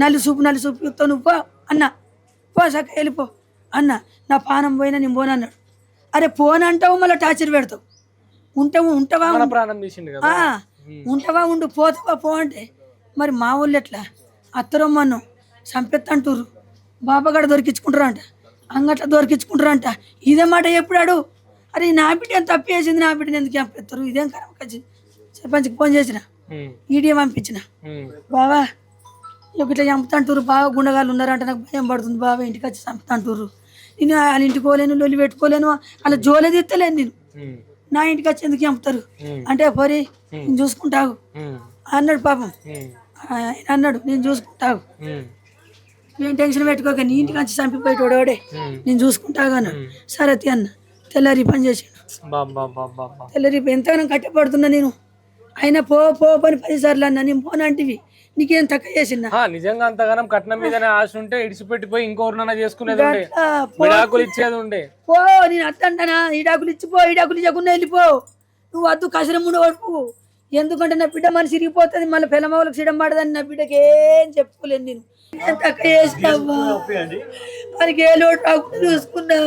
నల్లి చూపు చూస్తావు నువ్వు పో అన్న, పో సక్క వెళ్ళిపో అన్న. నా పానం పోయినా నేను పోను అన్నాడు. అరే పోను అంటావు మళ్ళీ టార్చర్ పెడతావు. ఉంటావా ఉంటావా ఉండు, పోతావా పో అంటే మరి మా ఊళ్ళు ఎట్లా అత్తరమ్మను చంపెత్తంటుర్రు, బాబాగాడు దొరికించుకుంటారు అంట, అంగట్లా దొరికించుకుంటారు అంట. ఇదే మాట ఎప్పుడాడు. అరే నా బిడ్డ ఎంత తప్పు చేసింది, నా బిడ్డని ఎందుకు చంపేస్తారు, ఇదేం కరెక్ట్. సర్పంచ్కి ఫోన్ చేసిన, ఈడియో పంపించిన, బావా ఇట్లా చంపుతంటుర్రు, బాగా గుండగాళ్ళు ఉన్నారంట, నాకు భయం పడుతుంది బాబా, ఇంటికి వచ్చి చంపుతంటుర్రు, నేను వాళ్ళ ఇంటికి పోలేను, లొల్లి పెట్టుకోలేను, అలా జోలే తీస్తలేను నేను, నా ఇంటికి వచ్చి ఎందుకు చంపుతారు అంటే పోరి నేను చూసుకుంటావు అన్నాడు. పాపం అన్నాడు నేను చూసుకుంటావు, నేను టెన్షన్ పెట్టుకోక, నీ ఇంటికి వచ్చి చంపిపోయేటోడే నేను చూసుకుంటాగా అన్నాడు. సరే అన్న తెల్లారి పని చేసాడు. తెల్లారి ఎంతగానో కట్టపడుతున్నా నేను, అయినా పో పని 10 సార్లు అన్నా, నేను పోనంటివి నీకేం తక్కువ చేసిందా? నిజంగా అంతగానం కట్నం మీదనే ఆశ ఉంటే ఇడిచిపెట్టిపోయి ఇంకోరినైనా చేసుకునేది ఉండే, విడాకులు ఇచ్చేది ఉండే. పో నేను అత్తంటానా, ఈడాకులు ఇచ్చిపో, ఈడాకులు ఇవ్వకుండా వెళ్ళిపో, నువ్వు వద్దు కసరం ఉండవు. ఎందుకంటే నా బిడ్డ మనసు ఇరిగిపోతుంది, మళ్ళీ పిల్లమవులకు సిడం పడదని నా బిడ్డకి ఏం చెప్పుకోలేను నేను. తక్కువ చేసినావా మనకి ఏ లోటు రాకుండా చూసుకున్నా.